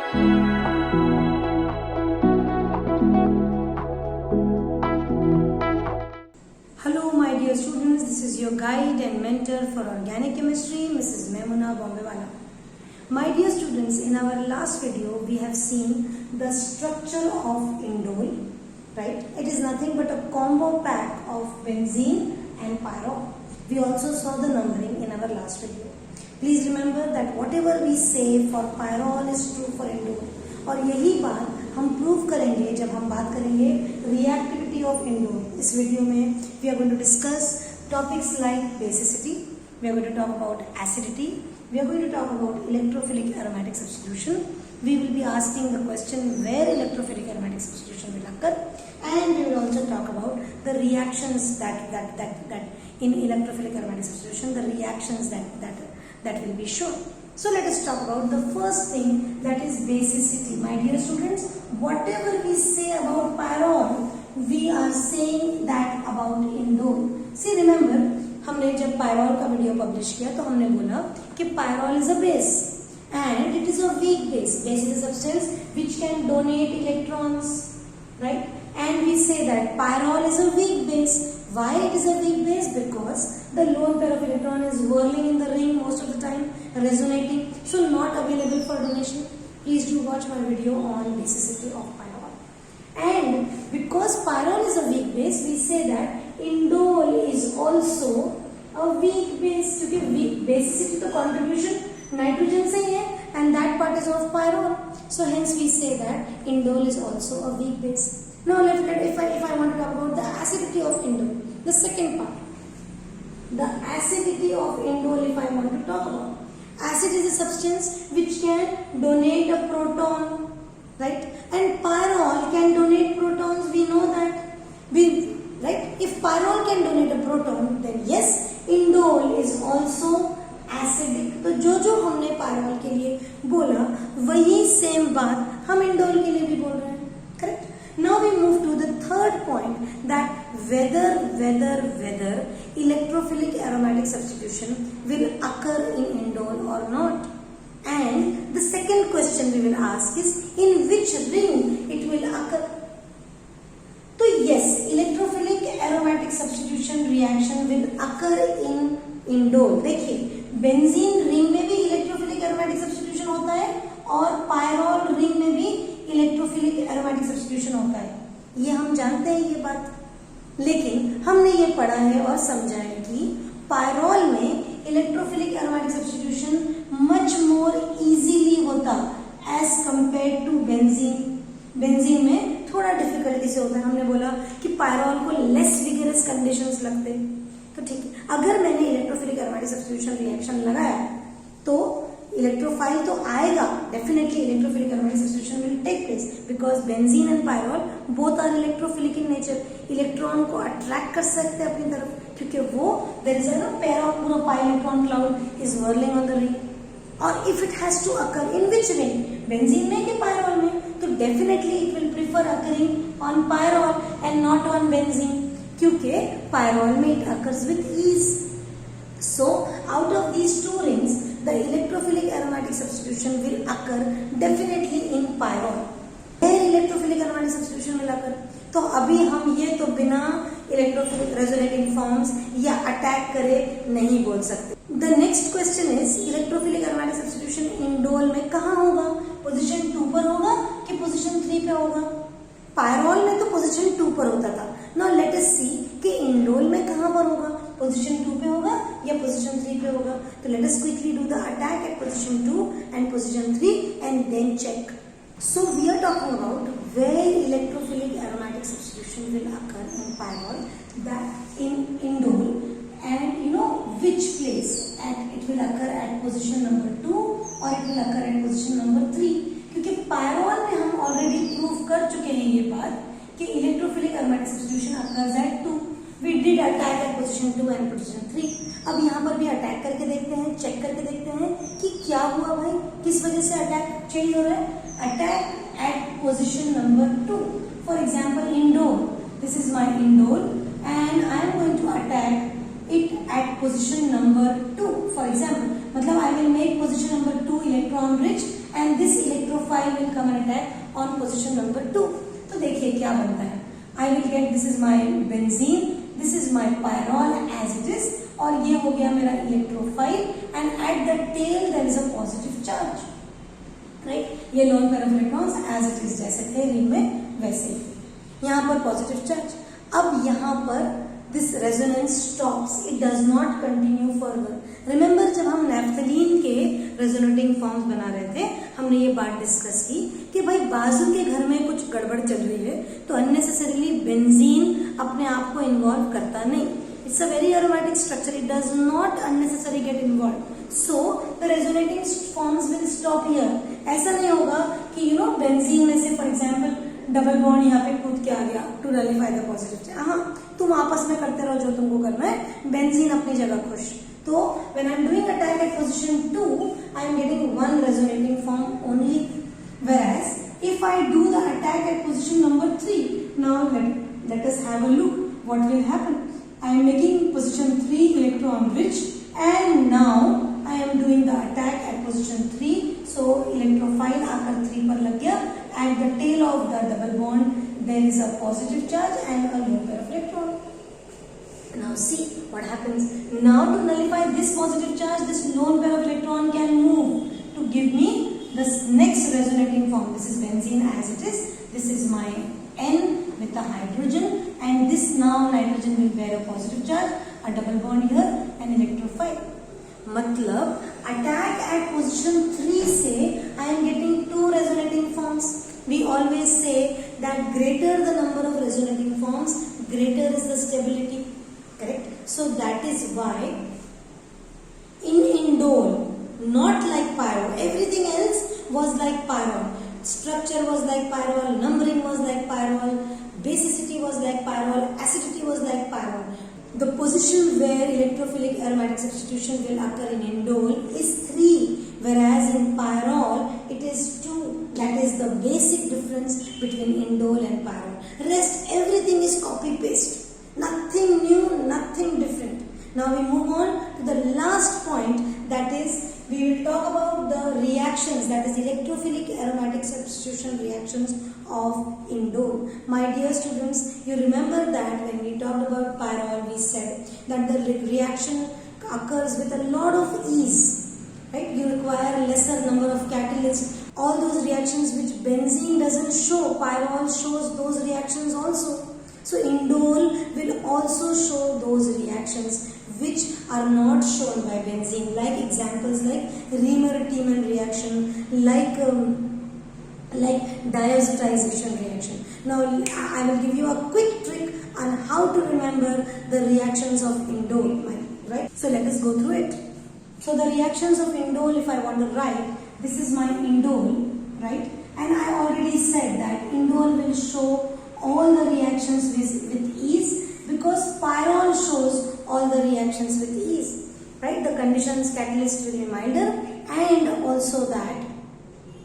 Hello my dear students, this is your guide and mentor for organic chemistry, Mrs. Memuna Bombewala. My dear students, in our last video we have seen the structure of indole, right? It is nothing but a combo pack of benzene and pyrrole. We also saw the numbering in our last video. Please remember that whatever we say for pyrrole is true for indole. और यही बात हम prove करेंगे जब हम बात करेंगे reactivity of indole. इस वीडियो में we are going to discuss topics like basicity, we are going to talk about acidity, we are going to talk about electrophilic aromatic substitution. We will be asking the question where electrophilic aromatic substitution will occur, and we will also talk about the reactions that in electrophilic aromatic substitution, the reactions that will be shown. So let us talk about the first thing, that is basicity. My dear students, whatever we say about pyrrole, we are saying that about indole. See, remember, हमने जब pyrrole का video publish किया तो हमने बोला कि pyrrole is a base and it is a weak base. Base is a substance which can donate electrons, right? And we say that pyrrole is a weak base. Why it is a weak base? Because the lone pair of electron is whirling in the ring most of the time, resonating, so not available for donation. Please do watch my video on basicity of pyrrole. And because pyrrole is a weak base, we say that indole is also a weak base. क्योंकि weak basicity तो contribution nitrogen से ही है, and that part is of pyrrole. So hence we say that indole is also a weak base. Now if I want to talk about the acidity of indole, the second part, the acidity of indole. If I want to talk about, acid is a substance which can donate a proton, right? And pyrrole can donate protons. We know that, right? If pyrrole can donate a proton, then yes, indole is also acidic. तो जो हमने pyrrole के लिए बोला वही same बात हम indole के लिए भी बोल रहे हैं, correct? Now we move to the third point, that whether electrophilic aromatic substitution will occur in indole or not. And the second question we will ask is, in which ring it will occur. So yes, electrophilic aromatic substitution reaction will occur in indole. देखिए, benzene ring में भी electrophilic aromatic substitution होता है और pyrrole ring में भी electrophilic aromatic substitution होता है. ये हम जानते हैं ये बात, लेकिन हमने ये पढ़ा है और समझा है कि पायरोल में electrophilic aromatic substitution much more easily होता as compare to benzene. Benzene में थोड़ा डिफिकल्टी से होता है. हमने बोला कि पायरोल को लेस विगरस कंडीशंस लगते हैं. तो ठीक है, अगर मैंने इलेक्ट्रोफिलिक एरोमेटिक सब्स्टिट्यूशन रिएक्शन लगाया तो इलेक्ट्रोफाइल तो आएगा, definitely electrophilic aromatic substitution will take place because benzene and pyrrole both are electrophilic in nature. Electron को अट्रैक्ट कर सकते हैं अपनी तरफ क्योंकि वो there is a pair of पूरा pi electron cloud is whirling on the ring. और if it has to occur in which ring, benzene में कि पायरोल में, तो definitely it will prefer occurring on pyrrole and not on benzene क्योंकि pyrrole में it occurs with ease. So out of these two rings, the electrophilic aromatic substitution will occur definitely in pyrrole. Where electrophilic aromatic substitution will occur? तो अभी हम ये तो बिना electrophilic resonating forms या attack करे नहीं बोल सकते. The next question is, electrophilic aromatic substitution indole में कहाँ होगा? पोजीशन 2 पर होगा कि पोजीशन 3 पे होगा? पायरोल में तो पोजीशन 2 पर होता था. Now let us see कि इंडोल में कहाँ पर होगा? पोजीशन 2 पे होगा या पोजीशन 3 पे होगा? तो let us quickly do the attack at position 2 and position 3 and then check. So we are talking about where electrophilic aromatic substitution will occur in pyrrole, that in indole, and you know which place it will occur at position number 2 or it will occur at position number 3. क्योंकि pyrrole में हम already prove कर चुके हैं ये बात कि electrophilic aromatic substitution occurs at 2. We did attack at position 2 and position 3. अब यहाँ पर भी अटैक करके देखते हैं, चेक करके देखते हैं कि क्या हुआ भाई, किस वजह से अटैक चेंज हो रहा है. Attack at position number 2. For example indole, this is my indole and I am going to attack it at position number 2. For example, मतलब I will make position number 2 electron rich and this electrophile will come and attack on position number 2. तो देखिए क्या बनता है. I will get, this is my benzene, this is my pyrrole as it is, और ये हो गया मेरा electrophile, and at the tail there is a positive charge, right? ये lone pair of electrons as it is, जैसे थे ring में वैसे ही. यहाँ पर पॉजिटिव चार्ज. अब यहाँ पर this resonance stops, it does not continue further. Remember जब हम नैफ्थलीन के रेजोनेटिंग फॉर्म्स बना रहे थे, हमने ये बात डिस्कस की कि भाई बाजू के घर में कुछ गड़बड़ चल रही है तो अननेसेसरीली बेंजीन अपने आप को इन्वॉल्व करता नहीं. It's a very aromatic structure, it does not unnecessary get involve, so the resonating forms will stop here. ऐसा नहीं होगा कि यू नो बेंजीन में से फॉर एग्जाम्पल डबल बॉन्ड यहाँ पे कूद के आ गया टू नलिफाई द पॉजिटिव. हाँ, तुम आपस में करते रहो जो तुमको करना है, बेंजीन अपनी जगह खुश. तो when I am doing attack at position 2, I am getting one resonating form only, whereas if I do the attack at position number 3, now let us have a look what will happen. I am making position 3 electron rich, and now I am doing the attack at position 3. So electrophile आकर 3 पर लग गया. At the tail of the double bond there is a positive charge and a lone pair of electron. Now see what happens. Now to nullify this positive charge, this lone pair of electron can move to give me this next resonating form. This is benzene as it is. This is my N with the hydrogen, and this now nitrogen will bear a positive charge, a double bond here, and electrophile. मतलब attack eight position 3 से I am getting 2 resonating forms. We always say that greater the number of resonating forms, greater is the stability. Correct? So that is why in indole, not like pyrrole, everything else was like pyrrole. Structure was like pyrrole, numbering was like pyrrole, basicity was like pyrrole, acidity was like pyrrole. The position where electrophilic aromatic substitution will occur in indole is 3, whereas in pyrrole it is 2. That is the basic difference between indole and pyrrole. Rest everything is copy paste. Nothing new, nothing different. Now we move on to the last point, that is we will talk about the reactions, that is electrophilic aromatic substitution reactions of indole. My dear students, you remember that when we talked about pyrrole, we said that the reaction occurs with a lot of ease, right? You require lesser number of catalysts. All those reactions which benzene doesn't show, pyrrole shows those reactions also. So indole will also show those reactions which are not shown by benzene, like examples like Riemer-Tiemann reaction, like diazotization reaction. Now I will give you a quick trick on how to remember the reactions of indole, right? So let us go through it. So the reactions of indole, if I want to write, this is my indole, right? And I already said that indole will show all the reactions with ease, because pyrrole shows all the reactions with ease, right? The conditions catalyst will be milder, and also that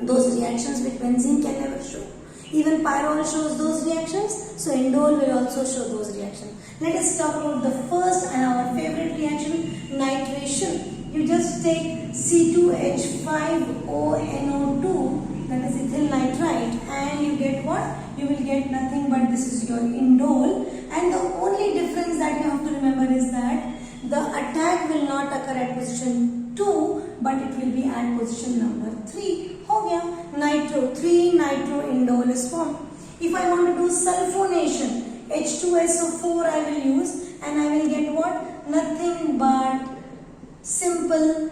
those reactions with benzene can never show. Even pyrrole shows those reactions, so indole will also show those reactions. Let us talk about the first and our favorite reaction, nitration. You just take C2H5ONO2, that is ethyl nitrite, and you get what? You will get nothing but this is your indole, and the only difference that you have to remember is that the attack will not occur at position 2, but it will be at position number 3. हो गया, nitro 3 nitro indole is formed. If I want to do sulfonation, H2SO4 I will use, and I will get what? Nothing but simple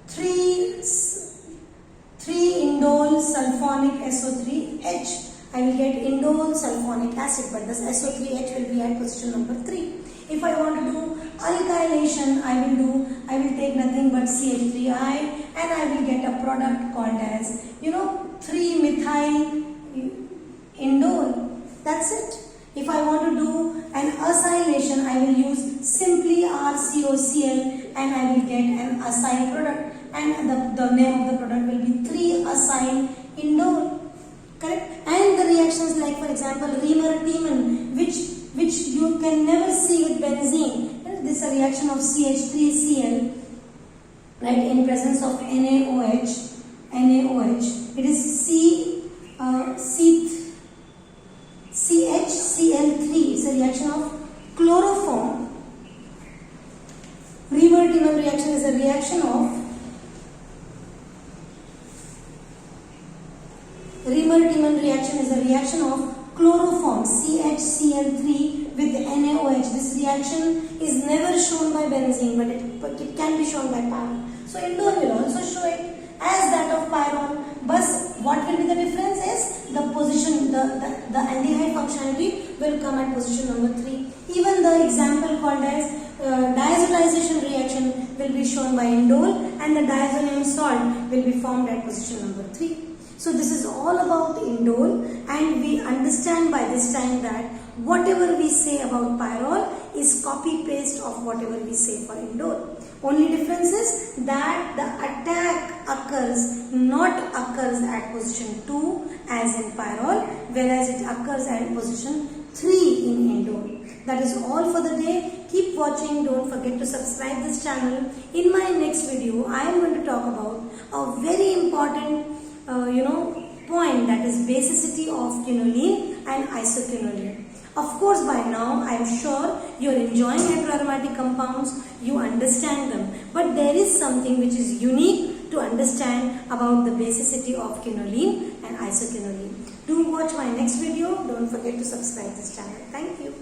3 indole sulfonic SO3H. I will get indole sulfonic acid, but this SO3H will be at position number 3. If I want to do alkylation, I will take nothing but CH3I, and I will get a product called as 3-methyl indole. That's it. If I want to do an acylation, I will use simply RCOCl, and I will get an acyl product, and the name of the product will be 3-acyl indole. Correct? And the reactions like, for example, Riemer-Tiemann, which you can never see with benzene. This is a reaction of CH3Cl, right, in presence of NaOH, It is CHCl3. It's a reaction of chloroform. Riemer-Tiemann reaction is a reaction of chloroform CHCl3 with NaOH. This reaction is never shown by benzene, but it can be shown by pyrrole. So indole will also show it as that of pyrrole. But what will be the difference is the position, the aldehyde functionality will come at position number 3. Even the example called as diazotization reaction will be shown by indole, and the diazonium salt will be formed at position number 3. So this is all about indole, and we understand by this time that whatever we say about pyrrole is copy paste of whatever we say for indole. Only difference is that the attack occurs at position 2 as in pyrrole, whereas it occurs at position 3 in indole. That is all for the day. Keep watching. Don't forget to subscribe this channel. In my next video, I am going to talk about a very important point, that is basicity of quinoline and isoquinoline. Of course, by now I am sure you are enjoying heteroaromatic compounds, you understand them, but there is something which is unique to understand about the basicity of quinoline and isoquinoline. Do watch my next video. Don't forget to subscribe this channel. Thank you.